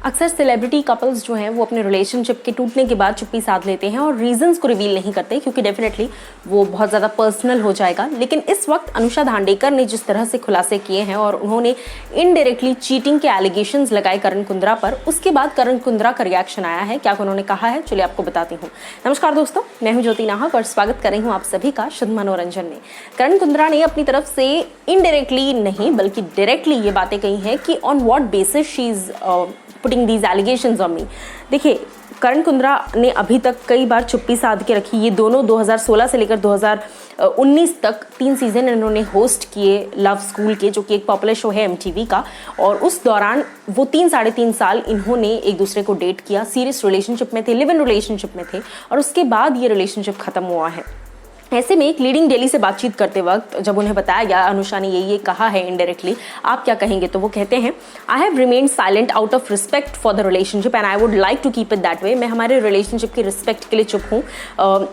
अक्सर celebrity couples जो हैं वो अपने रिलेशनशिप के टूटने के बाद चुप्पी साध लेते हैं और रीजंस को रिवील नहीं करते क्योंकि डेफिनेटली वो बहुत ज़्यादा पर्सनल हो जाएगा। लेकिन इस वक्त अनुषा धांडेकर ने जिस तरह से खुलासे किए हैं और उन्होंने इनडायरेक्टली चीटिंग के एलिगेशंस लगाए करण कुंद्रा पर, उसके बाद करण कुंद्रा का रिएक्शन आया है। क्या उन्होंने कहा है, चलिए आपको बताती हूँ। नमस्कार दोस्तों, मैं हूँ ज्योति नाहक और स्वागत कर रही हूँ आप सभी का शुद्ध मनोरंजन में। करण कुंद्रा ने अपनी तरफ से इनडायरेक्टली नहीं बल्कि डायरेक्टली ये बातें कही हैं कि on what basis she is putting these allegations on me. देखिए, करण कुंद्रा ने अभी तक कई बार चुप्पी साध के रखी। ये दोनों 2016 से लेकर 2019 तक 3 सीजन इन्होंने होस्ट किए लव स्कूल के, जो कि एक पॉपुलर शो है MTV का। और उस दौरान वो 3-3.5 साल इन्होंने एक दूसरे को डेट किया, सीरियस रिलेशनशिप में थे, लिव इन रिलेशनशिप में थे और उसके बाद ये रिलेशनशिप खत्म हुआ है। ऐसे में एक लीडिंग डेली से बातचीत करते वक्त जब उन्हें बताया गया, अनुषा ने ये कहा है इनडायरेक्टली, आप क्या कहेंगे, तो वो कहते हैं, I have remained silent out of respect for the relationship and I would like to keep it that way. मैं हमारे रिलेशनशिप की रिस्पेक्ट के लिए चुप हूँ।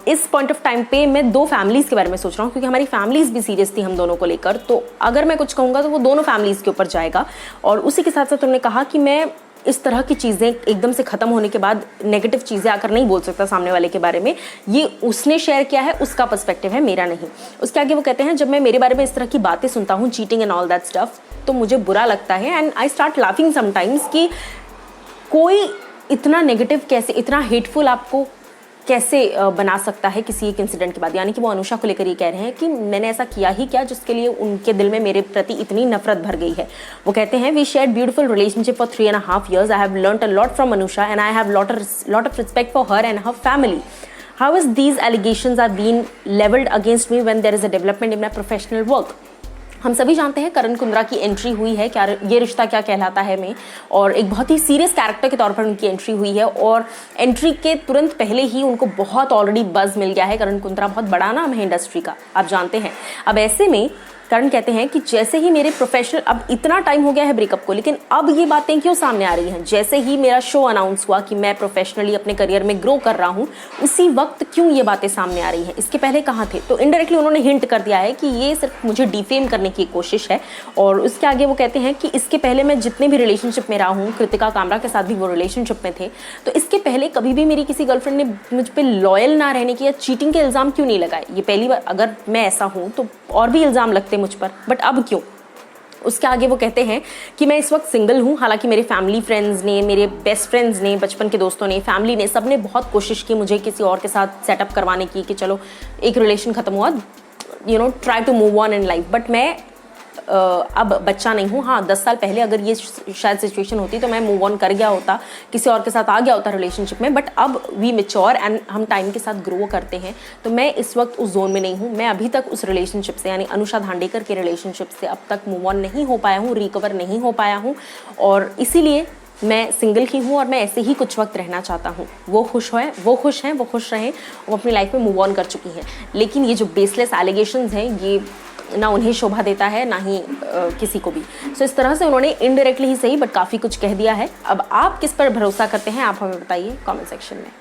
इस पॉइंट ऑफ टाइम पे मैं 2 फैमिलीज़ के बारे में सोच रहा हूँ क्योंकि हमारी फैमिलीज़ भी सीरियस थी हम दोनों को लेकर। तो अगर मैं कुछ कहूँगा तो वो दोनों फैमिलीज़ के ऊपर जाएगा। और उसी के साथ साथ उन्होंने कहा कि मैं इस तरह की चीज़ें एकदम से ख़त्म होने के बाद नेगेटिव चीज़ें आकर नहीं बोल सकता सामने वाले के बारे में। ये उसने शेयर किया है, उसका पर्सपेक्टिव है, मेरा नहीं। उसके आगे वो कहते हैं, जब मैं मेरे बारे में इस तरह की बातें सुनता हूँ, cheating and all that stuff, तो मुझे बुरा लगता है and I start laughing sometimes कि कोई इतना नेगेटिव कैसे, इतना हेटफुल आपको कैसे बना सकता है किसी एक इंसिडेंट के बाद। यानी कि वो अनुषा को लेकर ये कह रहे हैं कि मैंने ऐसा किया ही क्या जिसके लिए उनके दिल में मेरे प्रति इतनी नफरत भर गई है। वो कहते हैं, we shared beautiful relationship for 3.5 years. I have learned a lot from Anusha and I have lot of respect for her and her family. How is these allegations are being leveled against me when there is a development in my professional work? हम सभी जानते हैं करण कुंद्रा की entry हुई है क्या ये रिश्ता क्या कहलाता है में, और एक बहुत ही सीरियस कैरेक्टर के तौर पर उनकी एंट्री हुई है। और एंट्री के तुरंत पहले ही उनको बहुत ऑलरेडी बज़ मिल गया है। करण कुंद्रा बहुत बड़ा नाम है इंडस्ट्री का, आप जानते हैं। अब ऐसे में करण कहते हैं कि जैसे ही मेरे प्रोफेशनल, अब इतना टाइम हो गया है ब्रेकअप को, लेकिन अब ये बातें क्यों सामने आ रही हैं? जैसे ही मेरा शो अनाउंस हुआ कि मैं प्रोफेशनली अपने करियर में ग्रो कर रहा हूँ, उसी वक्त क्यों ये बातें सामने आ रही हैं? इसके पहले कहाँ थे? तो इनडायरेक्टली उन्होंने हिंट कर दिया है कि ये सिर्फ मुझे डिफेम करने की कोशिश है। और उसके आगे वो कहते हैं कि इसके पहले मैं जितने भी रिलेशनशिप में रहा हूँ, कृतिका कामरा के साथ भी वो रिलेशनशिप में थे, तो इसके पहले कभी भी मेरी किसी गर्लफ्रेंड ने मुझ पर लॉयल ना रहने की या चीटिंग के इल्ज़ाम क्यों नहीं लगाए? ये पहली बार, अगर मैं ऐसा हूँ तो और भी इल्ज़ाम लगते मुझ पर, बट अब क्यों? उसके आगे वो कहते हैं कि मैं इस वक्त सिंगल हूँ। हालांकि मेरे फैमिली फ्रेंड्स ने, मेरे बेस्ट फ्रेंड्स ने, बचपन के दोस्तों ने, फैमिली ने, सब ने बहुत कोशिश की मुझे किसी और के साथ सेटअप करवाने की कि चलो एक रिलेशन ख़त्म हुआ, try to move on in life. But मैं अब बच्चा नहीं हूँ। हाँ, 10 साल पहले अगर ये शायद सिचुएशन होती तो मैं मूव ऑन कर गया होता, किसी और के साथ आ गया होता रिलेशनशिप में। बट अब वी मैच्योर एंड हम टाइम के साथ ग्रो करते हैं, तो मैं इस वक्त उस जोन में नहीं हूँ। मैं अभी तक उस रिलेशनशिप से, यानी अनुषा धांडेकर के रिलेशनशिप से अब तक मूव ऑन नहीं हो पाया हूँ, रिकवर नहीं हो पाया हूँ, और इसीलिए मैं सिंगल ही हूँ और मैं ऐसे ही कुछ वक्त रहना चाहता हूँ। वो खुश हैं, वो खुश रहें, वो अपनी लाइफ में मूव ऑन कर चुकी हैं। लेकिन ये जो बेसलेस एलिगेशंस हैं, ये ना उन्हें शोभा देता है ना ही किसी को भी। सो इस तरह से उन्होंने इनडायरेक्टली ही सही बट काफ़ी कुछ कह दिया है। अब आप किस पर भरोसा करते हैं, आप हमें बताइए कमेंट सेक्शन में।